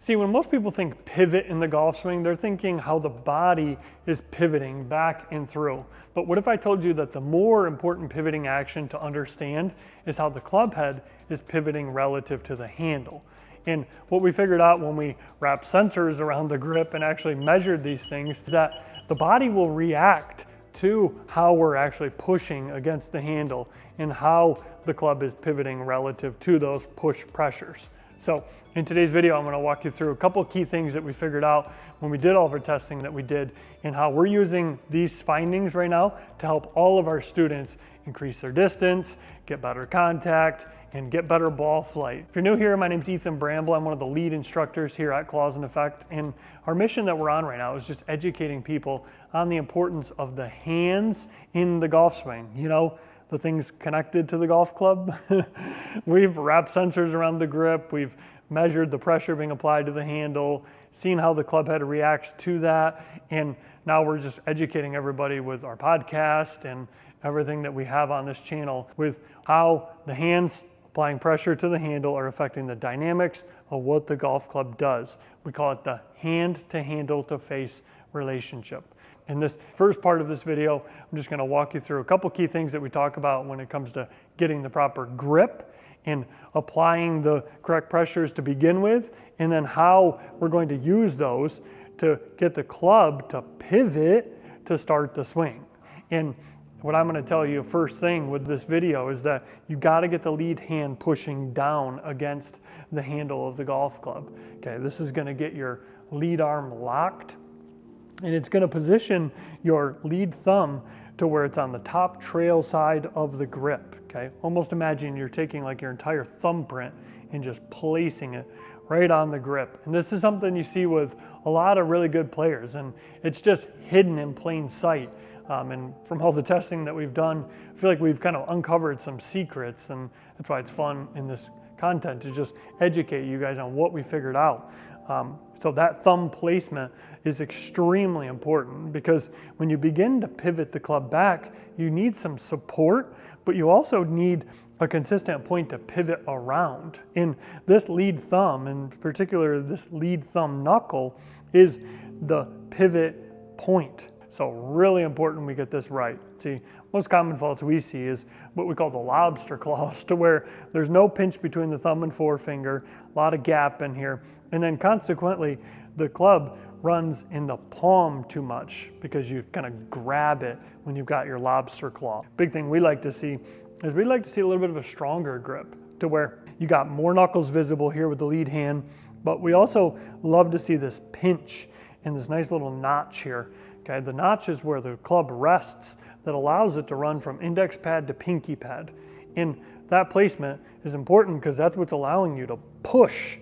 See, when most people think pivot in the golf swing, they're thinking how the body is pivoting back and through. But what if I told you that the more important pivoting action to understand is how the club head is pivoting relative to the handle? And what we figured out when we wrapped sensors around the grip and actually measured these things is that the body will react to how we're actually pushing against the handle and how the club is pivoting relative to those push pressures. So in today's video, I'm going to walk you through a couple of key things that we figured out when we did all of our testing that we did and how we're using these findings right now to help all of our students increase their distance, get better contact, and get better ball flight. If you're new here, my name's Ethan Bramble. I'm one of the lead instructors here at Claws in Effect, and our mission that we're on right now is just educating people on the importance of the hands in the golf swing. You know, the things connected to the golf club. We've wrapped sensors around the grip. We've measured the pressure being applied to the handle, seen how the club head reacts to that. And now we're just educating everybody with our podcast and everything that we have on this channel with how the hands applying pressure to the handle are affecting the dynamics of what the golf club does. We call it the hand to handle to face relationship. In this first part of this video, I'm just going to walk you through a couple key things that we talk about when it comes to getting the proper grip and applying the correct pressures to begin with, and then how we're going to use those to get the club to pivot to start the swing. And what I'm going to tell you first thing with this video is that you got to get the lead hand pushing down against the handle of the golf club. Okay, this is going to get your lead arm locked, and it's going to position your lead thumb to where it's on the top trail side of the grip. Okay, almost imagine you're taking like your entire thumbprint and just placing it right on the grip. And this is something you see with a lot of really good players, and it's just hidden in plain sight. And from all the testing that we've done, I feel like we've kind of uncovered some secrets, and that's why it's fun in this content to just educate you guys on what we figured out. So that thumb placement is extremely important because when you begin to pivot the club back, you need some support, but you also need a consistent point to pivot around. And this lead thumb, in particular this lead thumb knuckle, is the pivot point. So really important we get this right. See, most common faults we see is what we call the lobster claws, to where there's no pinch between the thumb and forefinger, a lot of gap in here, and then consequently the club runs in the palm too much because you kind of grab it when you've got your lobster claw. Big thing we like to see is we like to see a little bit of a stronger grip to where you got more knuckles visible here with the lead hand, but we also love to see this pinch and this nice little notch here. Okay, the notch is where the club rests that allows it to run from index pad to pinky pad. And that placement is important because that's what's allowing you to push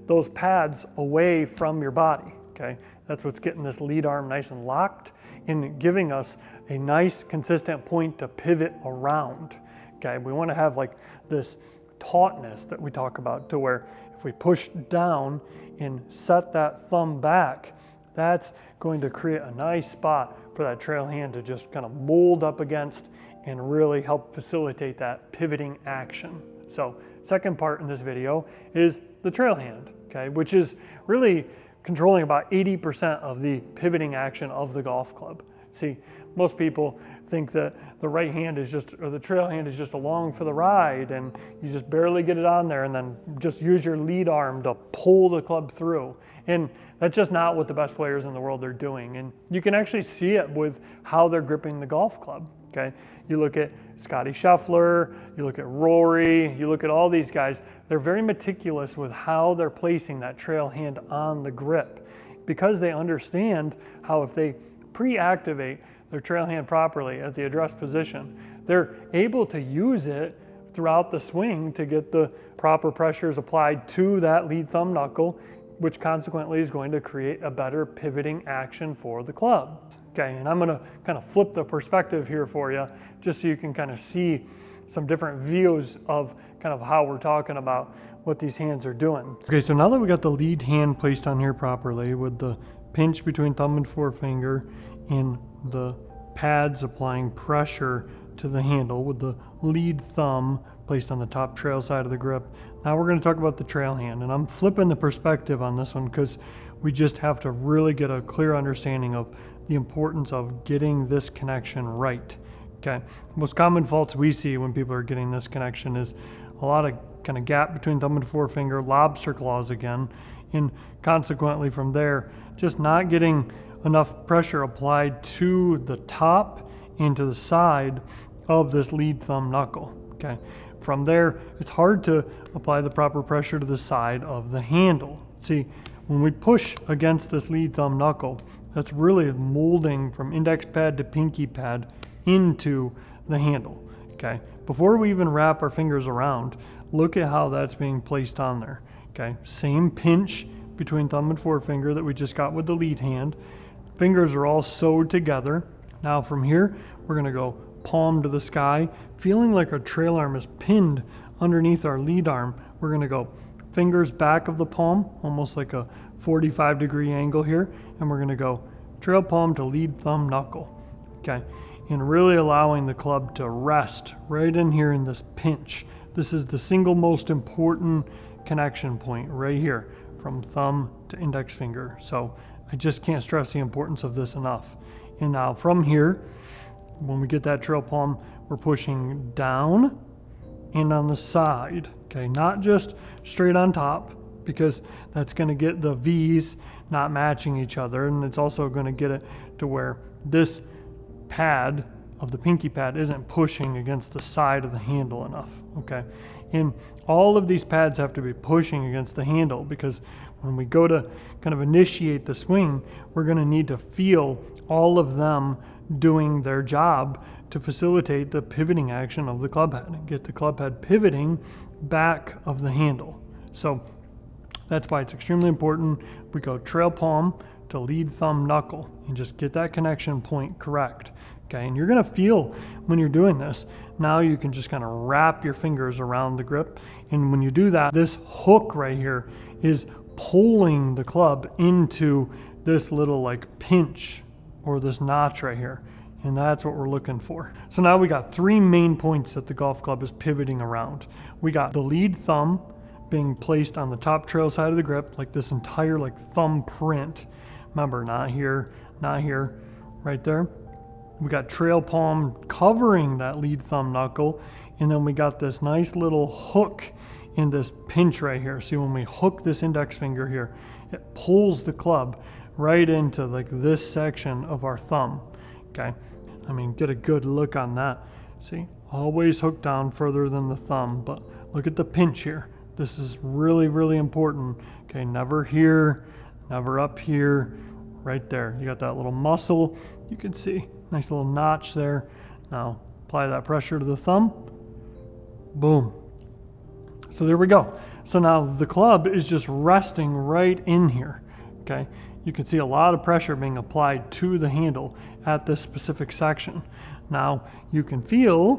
those pads away from your body. Okay, that's what's getting this lead arm nice and locked and giving us a nice consistent point to pivot around. Okay, we want to have like this tautness that we talk about to where if we push down and set that thumb back, that's going to create a nice spot for that trail hand to just kind of mold up against and really help facilitate that pivoting action. So second part in this video is the trail hand, okay, which is really controlling about 80% of the pivoting action of the golf club. See, most people think that the right hand is just, or the trail hand is just along for the ride and you just barely get it on there and then just use your lead arm to pull the club through. And that's just not what the best players in the world are doing. And you can actually see it with how they're gripping the golf club, okay? You look at Scotty Scheffler, you look at Rory, you look at all these guys, they're very meticulous with how they're placing that trail hand on the grip because they understand how if they pre-activate their trail hand properly at the address position, they're able to use it throughout the swing to get the proper pressures applied to that lead thumb knuckle, which consequently is going to create a better pivoting action for the club. Okay, and I'm gonna kind of flip the perspective here for you, just so you can kind of see some different views of kind of how we're talking about what these hands are doing. Okay, so now that we got the lead hand placed on here properly with the pinch between thumb and forefinger and the pads applying pressure to the handle with the lead thumb placed on the top trail side of the grip. Now we're going to talk about the trail hand, and I'm flipping the perspective on this one because we just have to really get a clear understanding of the importance of getting this connection right. Okay, most common faults we see when people are getting this connection is a lot of kind of gap between thumb and forefinger, lobster claws again, and consequently from there, just not getting enough pressure applied to the top and to the side of this lead thumb knuckle. Okay, from there, it's hard to apply the proper pressure to the side of the handle. See, when we push against this lead thumb knuckle, that's really molding from index pad to pinky pad into the handle. Okay, before we even wrap our fingers around, look at how that's being placed on there. Okay, same pinch between thumb and forefinger that we just got with the lead hand. Fingers are all sewed together. Now from here, we're gonna go palm to the sky, feeling like our trail arm is pinned underneath our lead arm. We're gonna go fingers back of the palm, almost like a 45-degree angle here, and we're gonna go trail palm to lead thumb knuckle. Okay, and really allowing the club to rest right in here in this pinch. This is the single most important connection point right here from thumb to index finger. So I just can't stress the importance of this enough. And now from here, when we get that trail palm, we're pushing down and on the side. Okay, not just straight on top, because that's going to get the V's not matching each other, and it's also going to get it to where this pad of the pinky pad isn't pushing against the side of the handle enough. Okay, and all of these pads have to be pushing against the handle, because when we go to kind of initiate the swing, we're going to need to feel all of them doing their job to facilitate the pivoting action of the club head and get the club head pivoting back of the handle. So that's why it's extremely important we go trail palm to lead thumb knuckle and just get that connection point correct. Okay, and you're gonna feel when you're doing this, now you can just kind of wrap your fingers around the grip, and when you do that, this hook right here is pulling the club into this little like pinch or this notch right here, and that's what we're looking for. So now we got three main points that the golf club is pivoting around. We got the lead thumb being placed on the top trail side of the grip, like this entire like thumb print. Remember, not here, right there. We got trail palm covering that lead thumb knuckle, and then we got this nice little hook in this pinch right here. See, when we hook this index finger here, it pulls the club right into like this section of our thumb. Okay, I mean, get a good look on that. See, always hook down further than the thumb, but look at the pinch here. This is really, really important. Okay, never here, never up here, right there. You got that little muscle, you can see, nice little notch there. Now, apply that pressure to the thumb, boom. So there we go. So now the club is just resting right in here, okay? You can see a lot of pressure being applied to the handle at this specific section. Now, you can feel,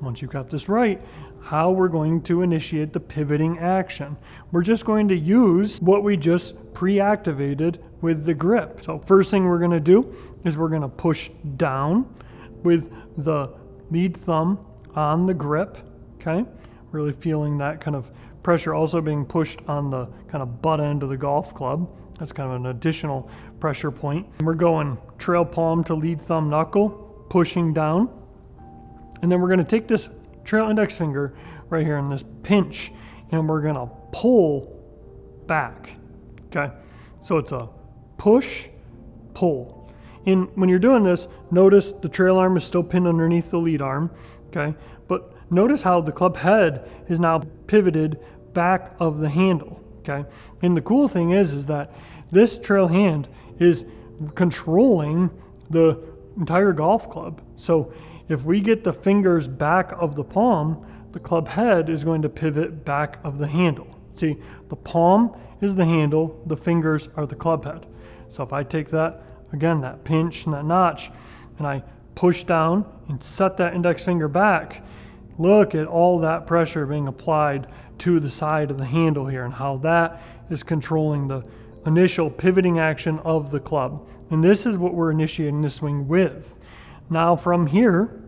once you've got this right, how we're going to initiate the pivoting action. We're just going to use what we just pre-activated with the grip. So first thing we're gonna do is we're gonna push down with the lead thumb on the grip, okay? Really feeling that kind of pressure also being pushed on the kind of butt end of the golf club. That's kind of an additional pressure point. And we're going trail palm to lead thumb knuckle, pushing down. And then we're gonna take this trail index finger right here in this pinch, and we're gonna pull back, okay? So it's a push, pull. And when you're doing this, notice the trail arm is still pinned underneath the lead arm, okay? But notice how the club head is now pivoted back of the handle, okay? And the cool thing is that this trail hand is controlling the entire golf club. So if we get the fingers back of the palm, the club head is going to pivot back of the handle. See, the palm is the handle, the fingers are the club head. So if I take that, again, that pinch and that notch, and I push down and set that index finger back, look at all that pressure being applied to the side of the handle here and how that is controlling the initial pivoting action of the club. And this is what we're initiating the swing with. Now from here,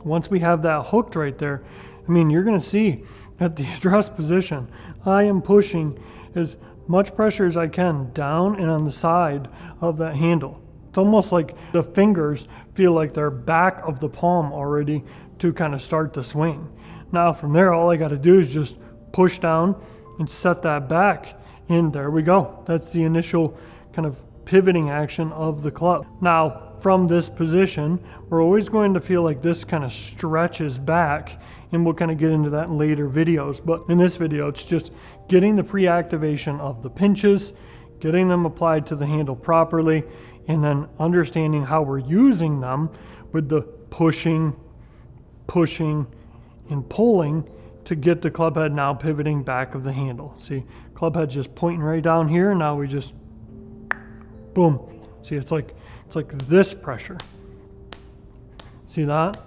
once we have that hooked right there, I mean, you're gonna see at the address position, I am pushing as much pressure as I can down and on the side of that handle. It's almost like the fingers feel like they're back of the palm already to kind of start the swing. Now from there, all I gotta do is just push down and set that back, and there we go. That's the initial kind of pivoting action of the club. Now, from this position, we're always going to feel like this kind of stretches back, and we'll kind of get into that in later videos. But in this video, it's just getting the pre-activation of the pinches, getting them applied to the handle properly, and then understanding how we're using them with the pushing, and pulling to get the club head now pivoting back of the handle. See, club head's just pointing right down here, and now we just, boom. See, it's like this pressure. See that?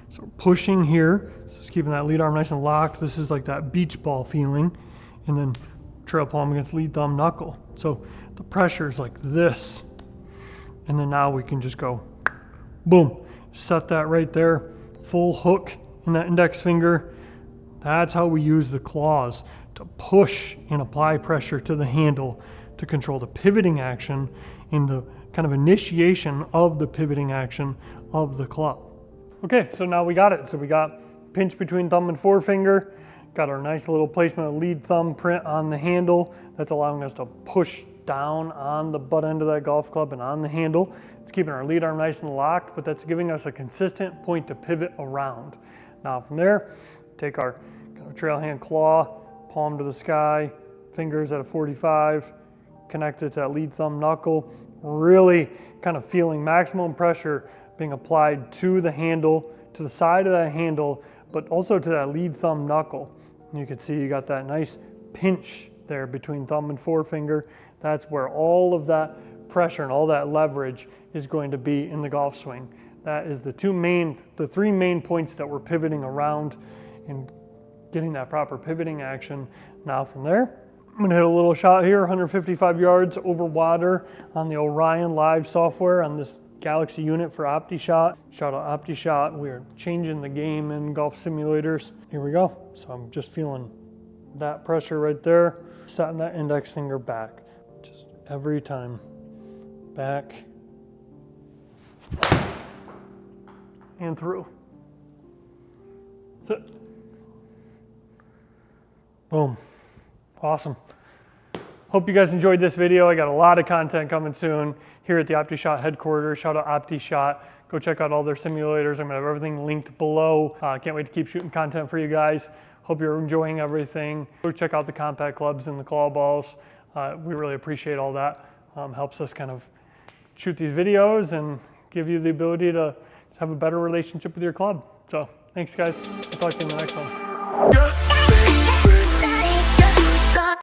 So pushing here, just keeping that lead arm nice and locked. This is like that beach ball feeling. And then trail palm against lead thumb knuckle. So the pressure is like this. And then now we can just go, boom, set that right there. Full hook in that index finger. That's how we use the claws to push and apply pressure to the handle to control the pivoting action in the kind of initiation of the pivoting action of the club. Okay, so now we got it. So we got pinch between thumb and forefinger, got our nice little placement of lead thumb print on the handle. That's allowing us to push down on the butt end of that golf club and on the handle. It's keeping our lead arm nice and locked, but that's giving us a consistent point to pivot around. Now from there, take our kind of trail hand claw, palm to the sky, fingers at a 45, connected to that lead thumb knuckle, really kind of feeling maximum pressure being applied to the handle, to the side of that handle, but also to that lead thumb knuckle. And you can see you got that nice pinch there between thumb and forefinger. That's where all of that pressure and all that leverage is going to be in the golf swing. That is the three main points that we're pivoting around and getting that proper pivoting action. Now from there, I'm gonna hit a little shot here, 155 yards over water on the Orion Live software on this Galaxy unit for OptiShot. Shout out OptiShot. We're changing the game in golf simulators. Here we go. So I'm just feeling that pressure right there, setting that index finger back. Just every time. Back. And through. That's it. Boom. Awesome. Hope you guys enjoyed this video. I got a lot of content coming soon here at the OptiShot headquarters. Shout out OptiShot. Go check out all their simulators. I'm gonna have everything linked below. Can't wait to keep shooting content for you guys. Hope you're enjoying everything. Go check out the compact clubs and the claw balls. We really appreciate all that. Helps us kind of shoot these videos and give you the ability to have a better relationship with your club. So thanks guys. I'll talk to you in the next one.